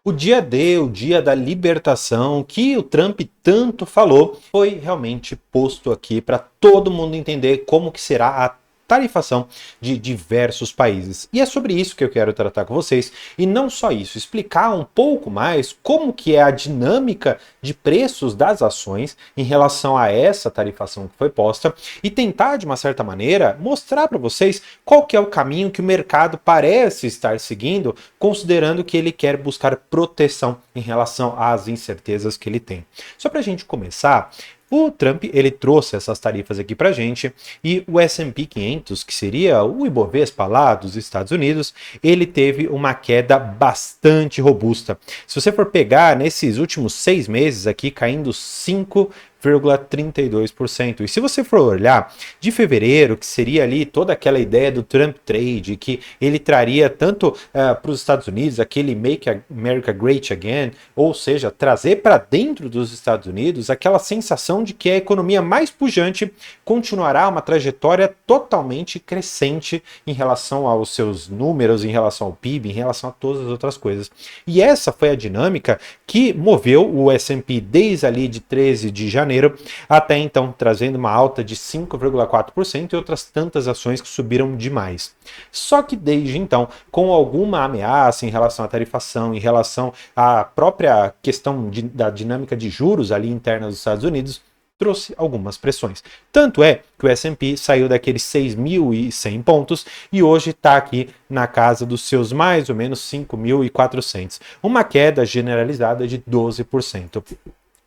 O dia D, o dia da libertação, que o Trump tanto falou, foi realmente posto aqui para todo mundo entender como que será a tarifação de diversos países. E é sobre isso que eu quero tratar com vocês, e não só isso, explicar um pouco mais como que é a dinâmica de preços das ações em relação a essa tarifação que foi posta e tentar, de uma certa maneira, mostrar para vocês qual que é o caminho que o mercado parece estar seguindo, considerando que ele quer buscar proteção em relação às incertezas que ele tem. Só para a gente começar, o Trump ele trouxe essas tarifas aqui para gente e o S&P 500, que seria o Ibovespa lá dos Estados Unidos, ele teve uma queda bastante robusta. Se você for pegar nesses últimos 6 meses aqui, caindo 5,32%. E se você for olhar de fevereiro, que seria ali toda aquela ideia do Trump Trade, que ele traria tanto para os Estados Unidos aquele Make America Great Again, ou seja, trazer para dentro dos Estados Unidos aquela sensação de que a economia mais pujante continuará uma trajetória totalmente crescente em relação aos seus números, em relação ao PIB, em relação a todas as outras coisas. E essa foi a dinâmica que moveu o S&P desde ali de 13 de janeiro até então, trazendo uma alta de 5,4% e outras tantas ações que subiram demais. Só que desde então, com alguma ameaça em relação à tarifação, em relação à própria questão da dinâmica de juros ali interna dos Estados Unidos, trouxe algumas pressões. Tanto é que o S&P saiu daqueles 6.100 pontos e hoje está aqui na casa dos seus mais ou menos 5.400. Uma queda generalizada de 12%.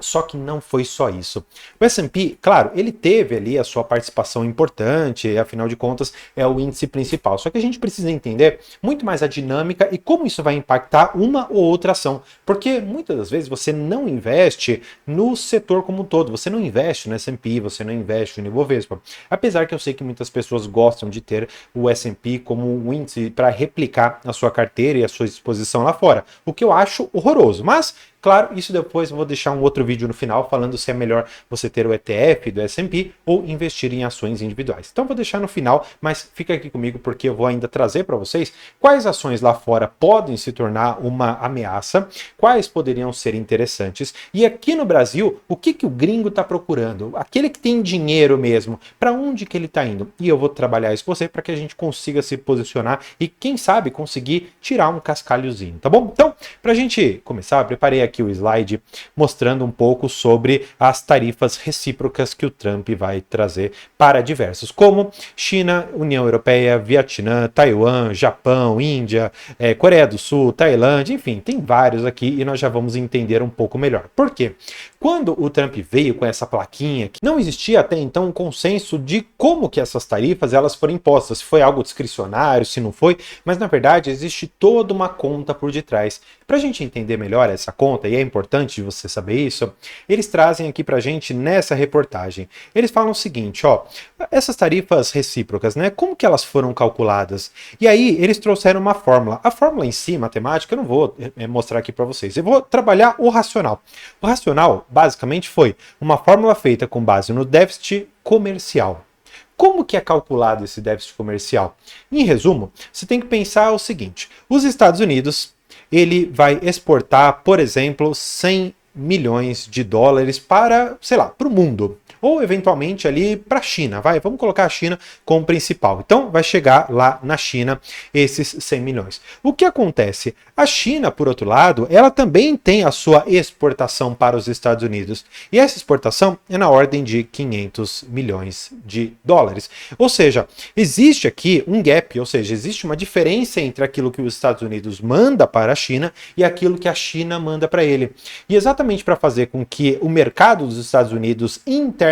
Só que não foi só isso. O S&P, claro, ele teve ali a sua participação importante, afinal de contas é o índice principal. Só que a gente precisa entender muito mais a dinâmica e como isso vai impactar uma ou outra ação. Porque muitas das vezes você não investe no setor como um todo, você não investe no S&P, você não investe no Ibovespa. Apesar que eu sei que muitas pessoas gostam de ter o S&P como um índice para replicar a sua carteira e a sua exposição lá fora, o que eu acho horroroso. Mas claro, isso depois eu vou deixar um outro vídeo no final falando se é melhor você ter o ETF do S&P ou investir em ações individuais. Então vou deixar no final, mas fica aqui comigo porque eu vou ainda trazer para vocês quais ações lá fora podem se tornar uma ameaça, quais poderiam ser interessantes e aqui no Brasil, o que o gringo está procurando? Aquele que tem dinheiro mesmo, para onde que ele está indo? E eu vou trabalhar isso com você para que a gente consiga se posicionar e quem sabe conseguir tirar um cascalhozinho, tá bom? Então, para a gente começar, eu preparei aqui o slide mostrando um pouco sobre as tarifas recíprocas que o Trump vai trazer para diversos, como China, União Europeia, Vietnã, Taiwan, Japão, Índia, Coreia do Sul, Tailândia, enfim, tem vários aqui e nós já vamos entender um pouco melhor. Por quê? Quando o Trump veio com essa plaquinha, não existia até então um consenso de como que essas tarifas elas foram impostas, se foi algo discricionário, se não foi, mas na verdade existe toda uma conta por detrás. Para a gente entender melhor essa conta, e é importante você saber isso, eles trazem aqui para a gente nessa reportagem. Eles falam o seguinte, ó, essas tarifas recíprocas, né, como que elas foram calculadas? E aí eles trouxeram uma fórmula. A fórmula em si, matemática, eu não vou mostrar aqui para vocês. Eu vou trabalhar o racional. O racional, basicamente, foi uma fórmula feita com base no déficit comercial. Como que é calculado esse déficit comercial? Em resumo, você tem que pensar o seguinte, os Estados Unidos, ele vai exportar, por exemplo, 100 milhões de dólares para, sei lá, para o mundo. Ou eventualmente ali para a China, vamos colocar a China como principal. Então vai chegar lá na China esses 100 milhões. O que acontece? A China, por outro lado, ela também tem a sua exportação para os Estados Unidos. E essa exportação é na ordem de 500 milhões de dólares. Ou seja, existe aqui um gap, ou seja, existe uma diferença entre aquilo que os Estados Unidos manda para a China e aquilo que a China manda para ele. E exatamente para fazer com que o mercado dos Estados Unidos internamente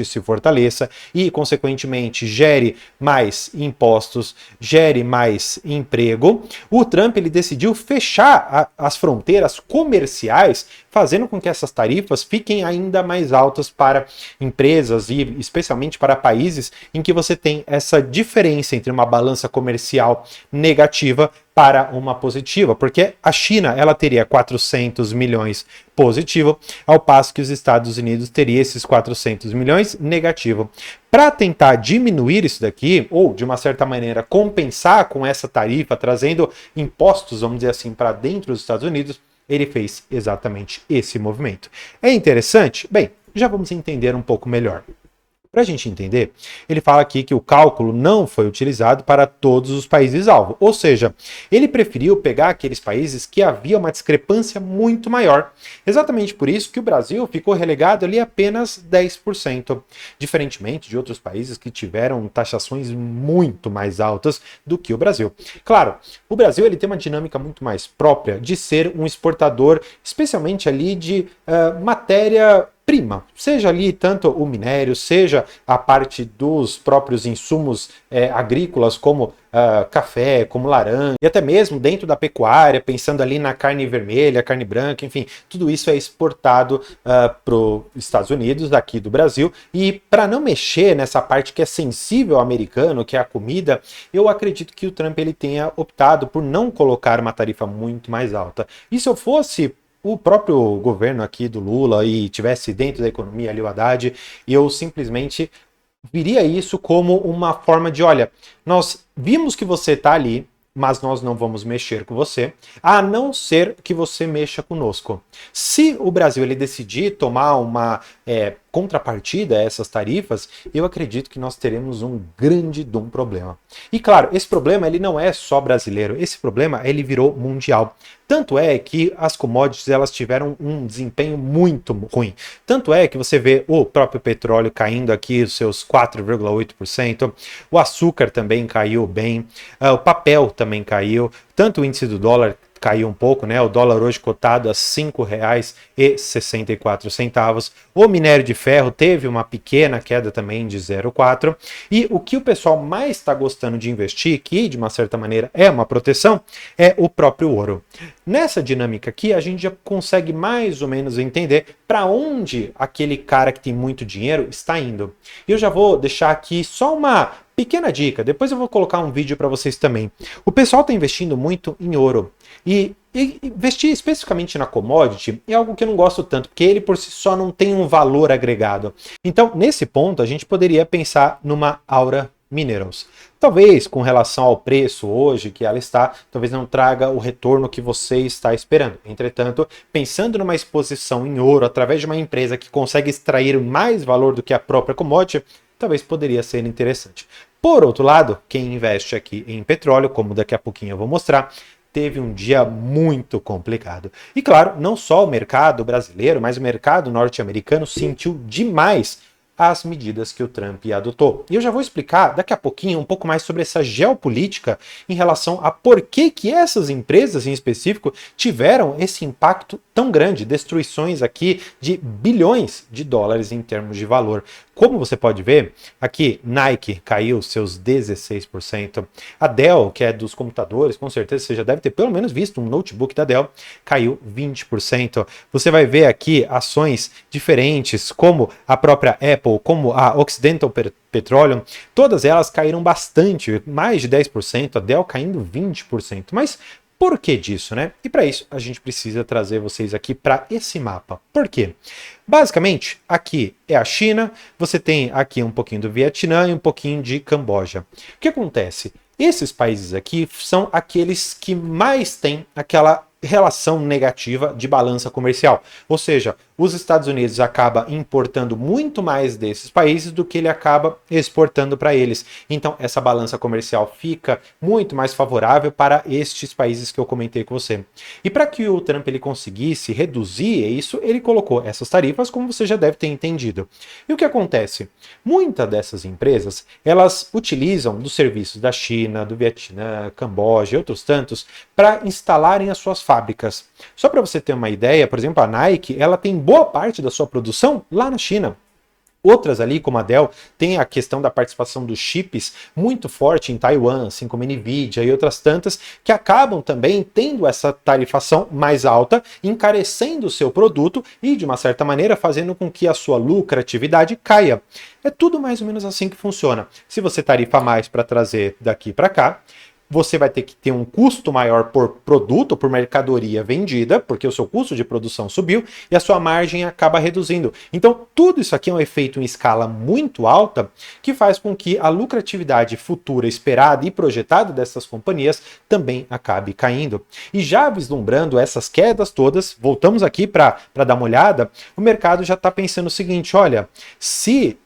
se fortaleça e, consequentemente, gere mais impostos, gere mais emprego, o Trump ele decidiu fechar as fronteiras comerciais, fazendo com que essas tarifas fiquem ainda mais altas para empresas e especialmente para países em que você tem essa diferença entre uma balança comercial negativa para uma positiva, porque a China ela teria 400 milhões positivo, ao passo que os Estados Unidos teria esses 400 milhões negativo. Para tentar diminuir isso daqui, ou de uma certa maneira compensar com essa tarifa, trazendo impostos, vamos dizer assim, para dentro dos Estados Unidos, ele fez exatamente esse movimento. É interessante? Bem, já vamos entender um pouco melhor. Para a gente entender, ele fala aqui que o cálculo não foi utilizado para todos os países-alvo, ou seja, ele preferiu pegar aqueles países que havia uma discrepância muito maior. Exatamente por isso que o Brasil ficou relegado ali apenas 10%, diferentemente de outros países que tiveram taxações muito mais altas do que o Brasil. Claro, o Brasil ele tem uma dinâmica muito mais própria de ser um exportador, especialmente ali de matéria prima, seja ali tanto o minério, seja a parte dos próprios insumos agrícolas, como café, como laranja, e até mesmo dentro da pecuária, pensando ali na carne vermelha, carne branca, enfim, tudo isso é exportado para os Estados Unidos, daqui do Brasil, e para não mexer nessa parte que é sensível ao americano, que é a comida, eu acredito que o Trump ele tenha optado por não colocar uma tarifa muito mais alta. E se eu fosse o próprio governo aqui do Lula e tivesse dentro da economia ali o Haddad, eu simplesmente viria isso como uma forma de, olha, nós vimos que você está ali, mas nós não vamos mexer com você, a não ser que você mexa conosco. Se o Brasil ele decidir tomar uma contrapartida a essas tarifas, eu acredito que nós teremos um grande problema. E claro, esse problema ele não é só brasileiro, esse problema ele virou mundial. Tanto é que as commodities elas tiveram um desempenho muito ruim. Tanto é que você vê o próprio petróleo caindo aqui os seus 4,8%, o açúcar também caiu bem, o papel também caiu, tanto o índice do dólar caiu um pouco, né? O dólar hoje cotado a R$ 5,64. O minério de ferro teve uma pequena queda também de 0,4. E o que o pessoal mais está gostando de investir, que de uma certa maneira é uma proteção, é o próprio ouro. Nessa dinâmica aqui, a gente já consegue mais ou menos entender para onde aquele cara que tem muito dinheiro está indo. E eu já vou deixar aqui só uma pequena dica, depois eu vou colocar um vídeo para vocês também. O pessoal está investindo muito em ouro. E investir especificamente na commodity é algo que eu não gosto tanto, porque ele por si só não tem um valor agregado. Então, nesse ponto, a gente poderia pensar numa Aura Minerals. Talvez, com relação ao preço hoje que ela está, talvez não traga o retorno que você está esperando. Entretanto, pensando numa exposição em ouro através de uma empresa que consegue extrair mais valor do que a própria commodity, talvez poderia ser interessante. Por outro lado, quem investe aqui em petróleo, como daqui a pouquinho eu vou mostrar, teve um dia muito complicado. E claro, não só o mercado brasileiro, mas o mercado norte-americano sentiu demais as medidas que o Trump adotou. E eu já vou explicar daqui a pouquinho um pouco mais sobre essa geopolítica em relação a por que essas empresas em específico tiveram esse impacto tão grande, destruições aqui de bilhões de dólares em termos de valor. Como você pode ver, aqui Nike caiu seus 16%, a Dell, que é dos computadores, com certeza você já deve ter pelo menos visto um notebook da Dell, caiu 20%. Você vai ver aqui ações diferentes, como a própria Apple, como a Occidental Petroleum, todas elas caíram bastante, mais de 10%, a Dell caindo 20%. Mas por que disso, né? E para isso a gente precisa trazer vocês aqui para esse mapa. Por quê? Basicamente, aqui é a China, você tem aqui um pouquinho do Vietnã e um pouquinho de Camboja. O que acontece? Esses países aqui são aqueles que mais têm aquela relação negativa de balança comercial. Ou seja, os Estados Unidos acaba importando muito mais desses países do que ele acaba exportando para eles. Então, essa balança comercial fica muito mais favorável para estes países que eu comentei com você. E para que o Trump ele conseguisse reduzir isso, ele colocou essas tarifas, como você já deve ter entendido. E o que acontece? Muitas dessas empresas, elas utilizam dos serviços da China, do Vietnã, Camboja e outros tantos para instalarem as suas fábricas. Só para você ter uma ideia, por exemplo, a Nike, ela tem boa parte da sua produção lá na China. Outras ali, como a Dell, tem a questão da participação dos chips muito forte em Taiwan, assim como a Nvidia e outras tantas, que acabam também tendo essa tarifação mais alta, encarecendo o seu produto e, de uma certa maneira, fazendo com que a sua lucratividade caia. É tudo mais ou menos assim que funciona. Se você tarifa mais para trazer daqui para cá, você vai ter que ter um custo maior por produto, por mercadoria vendida, porque o seu custo de produção subiu e a sua margem acaba reduzindo. Então, tudo isso aqui é um efeito em escala muito alta que faz com que a lucratividade futura esperada e projetada dessas companhias também acabe caindo. E já vislumbrando essas quedas todas, voltamos aqui para dar uma olhada, o mercado já está pensando o seguinte, olha, se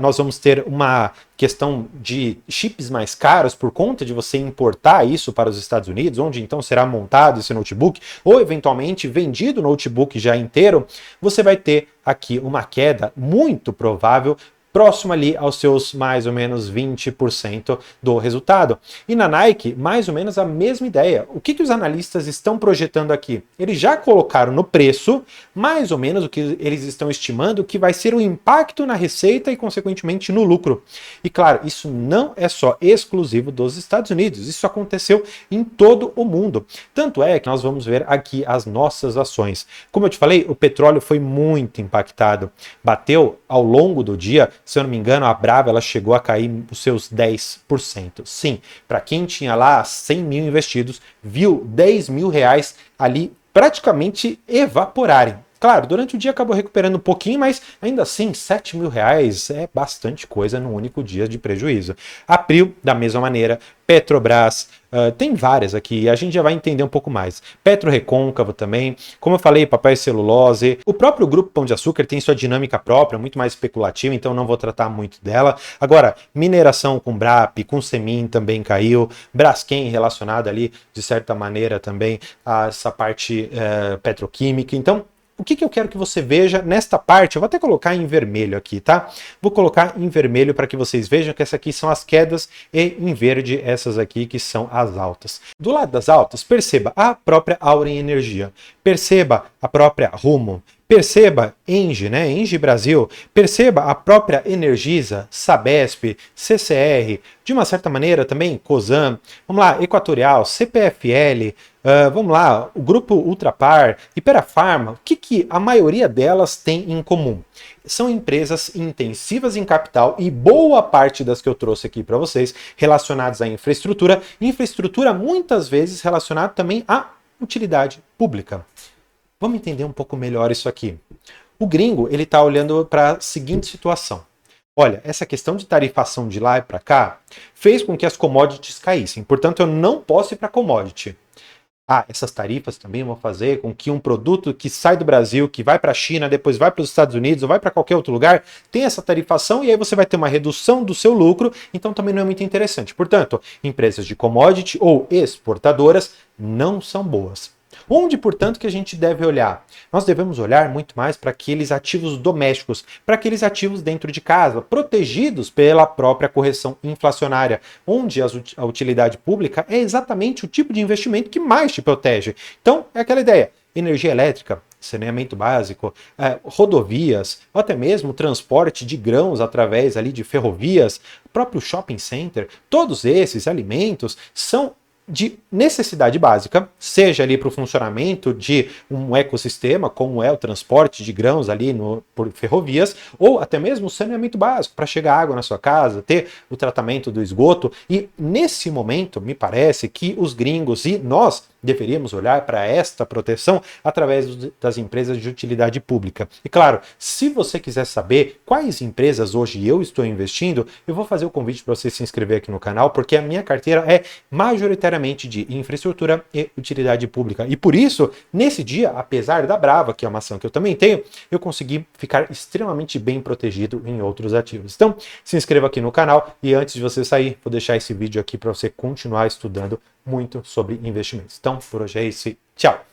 nós vamos ter uma questão de chips mais caros por conta de você importar isso para os Estados Unidos, onde então será montado esse notebook, ou eventualmente vendido o notebook já inteiro, você vai ter aqui uma queda muito provável próximo ali aos seus mais ou menos 20% do resultado. E na Nike, mais ou menos a mesma ideia. O que os analistas estão projetando aqui? Eles já colocaram no preço, mais ou menos o que eles estão estimando que vai ser o impacto na receita e, consequentemente, no lucro. E claro, isso não é só exclusivo dos Estados Unidos, isso aconteceu em todo o mundo. Tanto é que nós vamos ver aqui as nossas ações. Como eu te falei, o petróleo foi muito impactado. Bateu ao longo do dia, se eu não me engano, a Brava ela chegou a cair os seus 10%. Sim, para quem tinha lá 100 mil investidos, viu 10 mil reais ali praticamente evaporarem. Claro, durante o dia acabou recuperando um pouquinho, mas ainda assim, 7 mil reais é bastante coisa num único dia de prejuízo. A Prio, da mesma maneira, Petrobras, tem várias aqui, a gente já vai entender um pouco mais. PetroRecôncavo também, como eu falei, papel e celulose. O próprio Grupo Pão de Açúcar tem sua dinâmica própria, muito mais especulativa, então não vou tratar muito dela. Agora, mineração com Brap, com Semin também caiu, Braskem relacionada ali, de certa maneira também, a essa parte petroquímica. Então, o que eu quero que você veja nesta parte? Eu vou até colocar em vermelho aqui, tá? Vou colocar em vermelho para que vocês vejam que essas aqui são as quedas e em verde essas aqui que são as altas. Do lado das altas, perceba a própria Auren Energia, perceba a própria Rumo, perceba Engie, né? Engie Brasil, perceba a própria Energisa, Sabesp, CCR, de uma certa maneira também Cosan, vamos lá, Equatorial, CPFL, vamos lá, o grupo Ultrapar, Iperafarma, o que a maioria delas tem em comum? São empresas intensivas em capital e boa parte das que eu trouxe aqui para vocês relacionadas à infraestrutura muitas vezes relacionada também à utilidade pública. Vamos entender um pouco melhor isso aqui. O gringo, ele está olhando para a seguinte situação. Olha, essa questão de tarifação de lá e para cá fez com que as commodities caíssem. Portanto, eu não posso ir para commodity. Essas tarifas também vão fazer com que um produto que sai do Brasil, que vai para a China, depois vai para os Estados Unidos ou vai para qualquer outro lugar, tenha essa tarifação e aí você vai ter uma redução do seu lucro, então também não é muito interessante. Portanto, empresas de commodity ou exportadoras não são boas. Onde, portanto, que a gente deve olhar? Nós devemos olhar muito mais para aqueles ativos domésticos, para aqueles ativos dentro de casa, protegidos pela própria correção inflacionária, onde a utilidade pública é exatamente o tipo de investimento que mais te protege. Então, é aquela ideia, energia elétrica, saneamento básico, rodovias, ou até mesmo transporte de grãos através ali de ferrovias, próprio shopping center, todos esses alimentos são de necessidade básica, seja ali para o funcionamento de um ecossistema, como é o transporte de grãos ali por ferrovias, ou até mesmo o saneamento básico, para chegar água na sua casa, ter o tratamento do esgoto. E nesse momento, me parece que os gringos e nós deveríamos olhar para esta proteção através das empresas de utilidade pública. E claro, se você quiser saber quais empresas hoje eu estou investindo, eu vou fazer o convite para você se inscrever aqui no canal, porque a minha carteira é majoritariamente de infraestrutura e utilidade pública. E por isso, nesse dia, apesar da Brava, que é uma ação que eu também tenho, eu consegui ficar extremamente bem protegido em outros ativos. Então, se inscreva aqui no canal e antes de você sair, vou deixar esse vídeo aqui para você continuar estudando muito sobre investimentos. Então, por hoje é isso. Tchau!